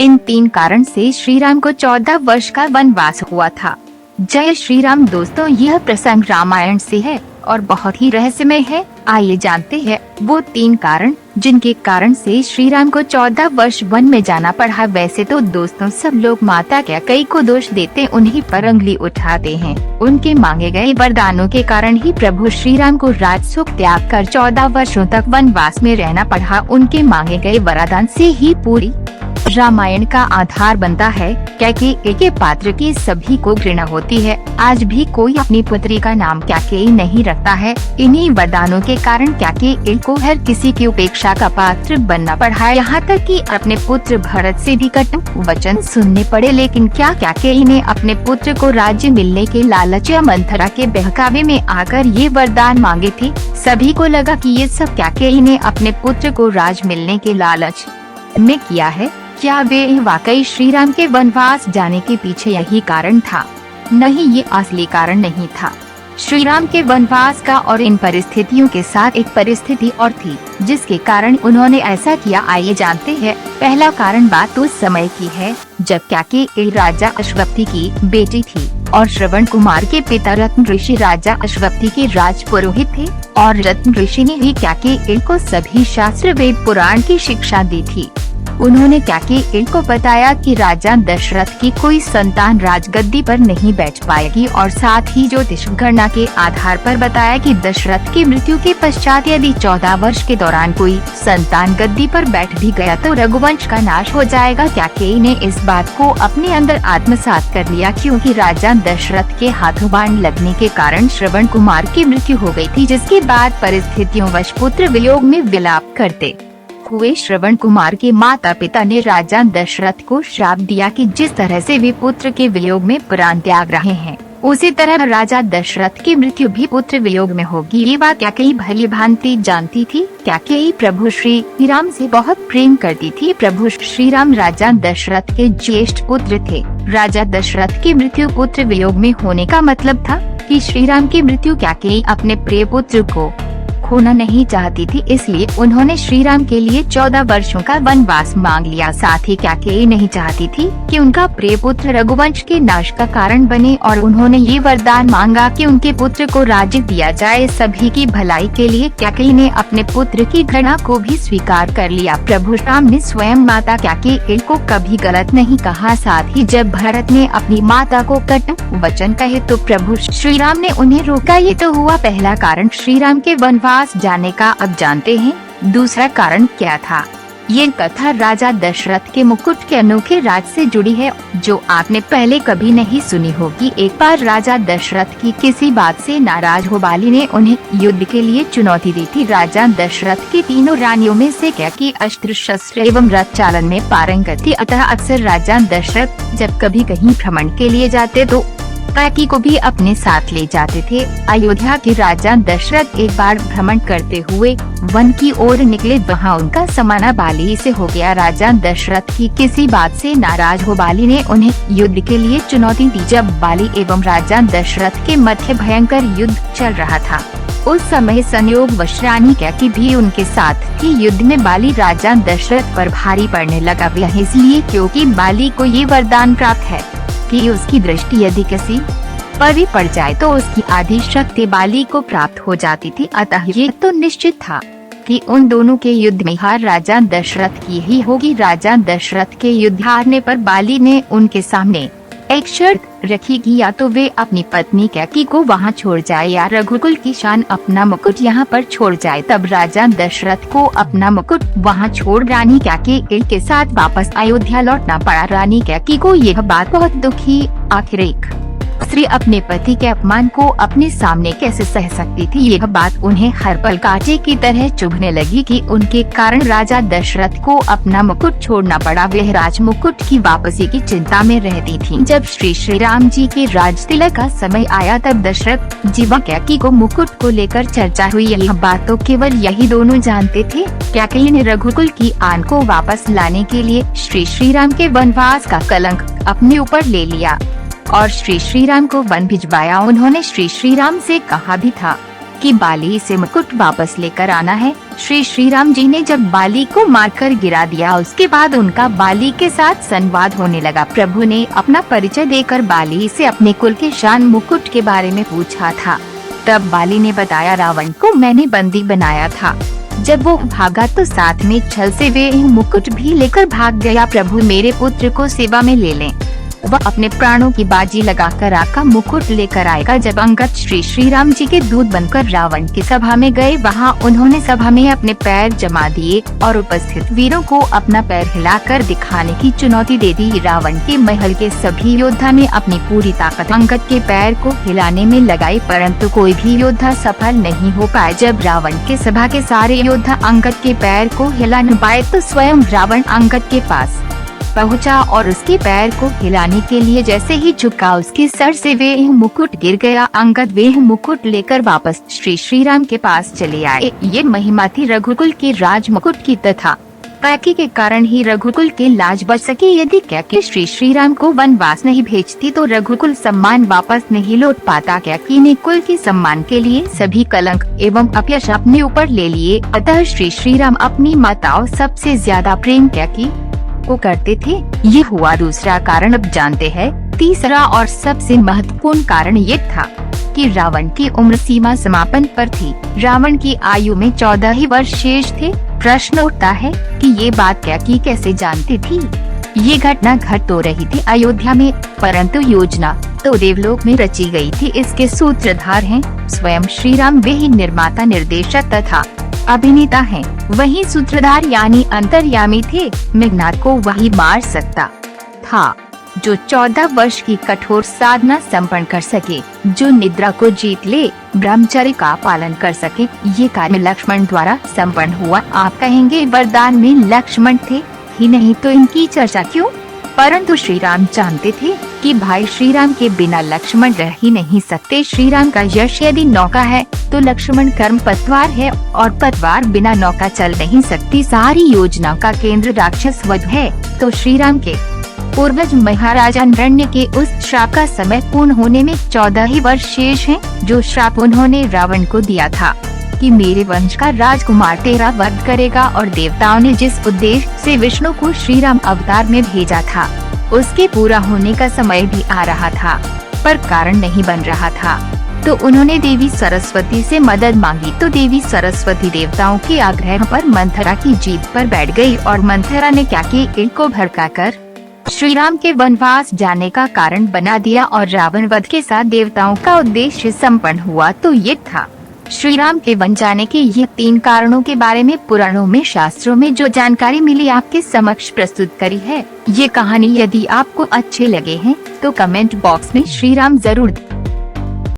इन 3 कारण से श्री राम को 14 वर्ष का वनवास हुआ था। जय श्री राम दोस्तों, यह प्रसंग रामायण से है और बहुत ही रहस्यमय है। आइए जानते हैं वो 3 कारण जिनके कारण से श्री राम को 14 वर्ष वन में जाना पड़ा। वैसे तो दोस्तों सब लोग माता कैकेयी को दोष देते, उन्हीं पर उंगली उठाते हैं। उनके मांगे गए वरदानों के कारण ही प्रभु श्री राम को राजसुख त्याग कर 14 वर्षों तक वनवास में रहना पड़ा। उनके मांगे गए वरदान से ही पूरी रामायण का आधार बनता है। कैकेयी के पात्र की सभी को घृणा होती है। आज भी कोई अपनी पुत्री का नाम कैकेयी नहीं रखता है। इन्हीं वरदानों के कारण कैकेयी को हर किसी की उपेक्षा का पात्र बनना पड़ा। यहाँ तक कि अपने पुत्र भरत से भी कटु वचन सुनने पड़े। लेकिन क्या कैकेयी ने अपने पुत्र को राज्य मिलने के लालच या मंथरा के बहकावे में आकर ये वरदान मांगे थे? सभी को लगा कि ये सब कैकेयी ने अपने पुत्र को राज मिलने के लालच में किया है। क्या वे वाकई श्री राम के वनवास जाने के पीछे यही कारण था? नहीं, ये असली कारण नहीं था। श्री राम के वनवास का और इन परिस्थितियों के साथ एक परिस्थिति और थी जिसके कारण उन्होंने ऐसा किया। आइए जानते हैं। पहला कारण बात उस समय की है जब कैकेयी राजा अश्वत्थी की बेटी थी और श्रवण कुमार के पिता रत्न ऋषि राजा अश्वत्थी के राज पुरोहित थे। और रत्न ऋषि ने ही कैकेयी को सभी शास्त्र वेद पुराण की शिक्षा दी थी। उन्होंने कैकेयी को बताया कि राजा दशरथ की कोई संतान राजगद्दी पर नहीं बैठ पाएगी और साथ ही ज्योतिष गणना के आधार पर बताया कि दशरथ की मृत्यु के पश्चात यदि 14 वर्ष के दौरान कोई संतान गद्दी पर बैठ भी गया तो रघुवंश का नाश हो जाएगा। कैकेयी ने इस बात को अपने अंदर आत्मसात कर लिया क्योंकि राजा दशरथ के हाथों बाण लगने के कारण श्रवण कुमार की मृत्यु हो गई थी, जिसके बाद परिस्थितियों वश पुत्र वियोग में विलाप करते हुए श्रवण कुमार के माता पिता ने राजा दशरथ को श्राप दिया कि जिस तरह से वे पुत्र के वियोग में प्राण त्याग रहे हैं उसी तरह राजा दशरथ की मृत्यु भी पुत्र वियोग में होगी। ये बात कैकेयी भली भांति जानती थी। कैकेयी प्रभु श्री राम से बहुत प्रेम करती थी। प्रभु श्री राम राजा दशरथ के ज्येष्ठ पुत्र थे। राजा दशरथ की मृत्यु पुत्र वियोग में होने का मतलब था कि श्री राम की मृत्यु कैकेयी अपने प्रिय पुत्र को खोना नहीं चाहती थी, इसलिए उन्होंने श्री राम के लिए 14 वर्षों का वनवास मांग लिया। साथ ही कैकेयी नहीं चाहती थी कि उनका प्रिय पुत्र रघुवंश के नाश का कारण बने और उन्होंने ये वरदान मांगा कि उनके पुत्र को राज्य दिया जाए। सभी की भलाई के लिए कैकेयी ने अपने पुत्र की घृणा को भी स्वीकार कर लिया। प्रभु राम ने स्वयं माता कैकेयी को कभी गलत नहीं कहा। साथ ही जब भरत ने अपनी माता को कटु वचन कहे तो प्रभु श्री राम ने उन्हें रोका। ये तो हुआ पहला कारण श्री राम के वनवास जाने का। अब जानते हैं दूसरा कारण क्या था। ये कथा राजा दशरथ के मुकुट के अनोखे राज से जुड़ी है जो आपने पहले कभी नहीं सुनी होगी। एक बार राजा दशरथ की किसी बात से नाराज हो बाली ने उन्हें युद्ध के लिए चुनौती दी थी। राजा दशरथ की तीनों रानियों में से कैकेयी अस्त्र शस्त्र एवं रथ चालन में पारंगत थी, अतः अक्सर राजा दशरथ जब कभी कहीं भ्रमण के लिए जाते तो कैकेयी को भी अपने साथ ले जाते थे। अयोध्या के राजा दशरथ एक बार भ्रमण करते हुए वन की ओर निकले, वहाँ उनका समाना बाली से हो गया। राजा दशरथ की किसी बात से नाराज हो बाली ने उन्हें युद्ध के लिए चुनौती दी। जब बाली एवं राजा दशरथ के मध्य भयंकर युद्ध चल रहा था उस समय संयोगवश रानी कैकेयी भी उनके साथ थी। युद्ध में बाली राजा दशरथ पर भारी पड़ने लगा। वह इसलिए क्योंकि बाली को ये वरदान प्राप्त है कि उसकी दृष्टि यदि किसी पर भी पड़ जाए तो उसकी आधी शक्ति बाली को प्राप्त हो जाती थी। अतः ये तो निश्चित था कि उन दोनों के युद्ध में हार राजा दशरथ की ही होगी। राजा दशरथ के युद्ध हारने पर बाली ने उनके सामने एक शर्त रखी कि या तो वे अपनी पत्नी कैकेयी को वहां छोड़ जाए या रघुकुल की शान अपना मुकुट यहाँ पर छोड़ जाए। तब राजा दशरथ को अपना मुकुट वहां छोड़ रानी कैकेयी के साथ वापस अयोध्या लौटना पड़ा। रानी कैकेयी को यह बात बहुत दुखी। आखिर एक स्त्री अपने पति के अपमान को अपने सामने कैसे सह सकती थी। यह बात उन्हें हर पल कांटे की तरह चुभने लगी कि उनके कारण राजा दशरथ को अपना मुकुट छोड़ना पड़ा। वह राज मुकुट की वापसी की चिंता में रहती थी। जब श्री राम जी के राज तिलक का समय आया तब दशरथ जी व कैकेयी को मुकुट को लेकर चर्चा हुई। यह बात तो केवल यही दोनों जानते थे। कैकेयी ने रघुकुल की आन को वापस लाने के लिए श्री राम के वनवास का कलंक अपने ऊपर ले लिया और श्री राम को वन भिजवाया। उन्होंने श्री राम से कहा भी था कि बाली से मुकुट वापस लेकर आना है। श्री राम जी ने जब बाली को मारकर गिरा दिया, उसके बाद उनका बाली के साथ संवाद होने लगा। प्रभु ने अपना परिचय देकर बाली से अपने कुल के शान मुकुट के बारे में पूछा था। तब बाली ने बताया, रावण को मैंने बंदी बनाया था। जब वो भागा तो साथ में छल से वे मुकुट भी लेकर भाग गया। प्रभु मेरे पुत्र को सेवा में ले लें, वह अपने प्राणों की बाजी लगाकर आका मुकुट लेकर आएगा। जब अंगद श्री राम जी के दूत बनकर रावण की सभा में गए, वहाँ उन्होंने सभा में अपने पैर जमा दिए और उपस्थित वीरों को अपना पैर हिलाकर दिखाने की चुनौती दे दी। रावण के महल के सभी योद्धा ने अपनी पूरी ताकत अंगद के पैर को हिलाने में लगाई, परंतु कोई भी योद्धा सफल नहीं हो पाया। जब रावण के सभा के सारे योद्धा अंगद के पैर को हिला न पाए तो स्वयं रावण अंगद के पास पहुंचा और उसके पैर को हिलाने के लिए जैसे ही झुका, उसके सर से वे मुकुट गिर गया। अंगद वे मुकुट लेकर वापस श्री राम के पास चले आए। ये महिमा थी रघुकुल के राज मुकुट की, तथा कैकेयी के कारण ही रघुकुल के लाज बच सके। यदि कैकेयी श्री राम को वनवास नहीं भेजती तो रघुकुल सम्मान वापस नहीं लौट पाता। कैकेयी ने कुल के सम्मान के लिए सभी कलंक एवं अपयश अपने ऊपर ले लिए, अतः श्री राम अपनी माताओं सबसे ज्यादा प्रेम कैकेयी को करते थे। ये हुआ दूसरा कारण। अब जानते हैं तीसरा और सबसे महत्वपूर्ण कारण ये था कि रावण की उम्र सीमा समापन पर थी। रावण की आयु में 14 ही वर्ष शेष थे। प्रश्न उठता है कि ये बात कैकेयी कैसे जानती थी। ये घटना घट तो रही थी अयोध्या में, परंतु योजना तो देवलोक में रची गई थी। इसके सूत्रधार हैं स्वयं श्री राम, वे ही निर्माता, निर्देशक तथा अभिनेता हैं। वही सूत्रधार यानी अंतर्यामी थे। मेघनाद को वही मार सकता था जो 14 वर्ष की कठोर साधना संपन्न कर सके, जो निद्रा को जीत ले, ब्रह्मचर्य का पालन कर सके। ये कार्य लक्ष्मण द्वारा संपन्न हुआ। आप कहेंगे वरदान में लक्ष्मण थे ही नहीं तो इनकी चर्चा क्यों? परंतु श्री राम जानते थे कि भाई श्री राम के बिना लक्ष्मण रह ही नहीं सकते। श्री राम का यश यदि नौका है तो लक्ष्मण कर्म पतवार है और पतवार बिना नौका चल नहीं सकती। सारी योजना का केंद्र राक्षस वध है। तो श्री राम के पूर्वज महाराजा हिरण्य के उस श्राप का समय पूर्ण होने में 14 ही वर्ष शेष हैं, जो श्राप उन्होंने रावण को दिया था कि मेरे वंश का राजकुमार तेरा वध करेगा। और देवताओं ने जिस उद्देश्य से विष्णु को श्री राम अवतार में भेजा था, उसके पूरा होने का समय भी आ रहा था, पर कारण नहीं बन रहा था। तो उन्होंने देवी सरस्वती से मदद मांगी। तो देवी सरस्वती देवताओं के आग्रह पर मंथरा की जीत पर बैठ गई और मंथरा ने कैकेयी को भड़काकर श्री राम के वनवास जाने का कारण बना दिया और रावण वध के साथ देवताओं का उद्देश्य संपन्न हुआ। तो ये था श्री राम के वन जाने के ये 3 कारणों के बारे में पुराणों में, शास्त्रों में जो जानकारी मिली आपके समक्ष प्रस्तुत करी है। ये कहानी यदि आपको अच्छे लगे हैं तो कमेंट बॉक्स में श्री राम जरूर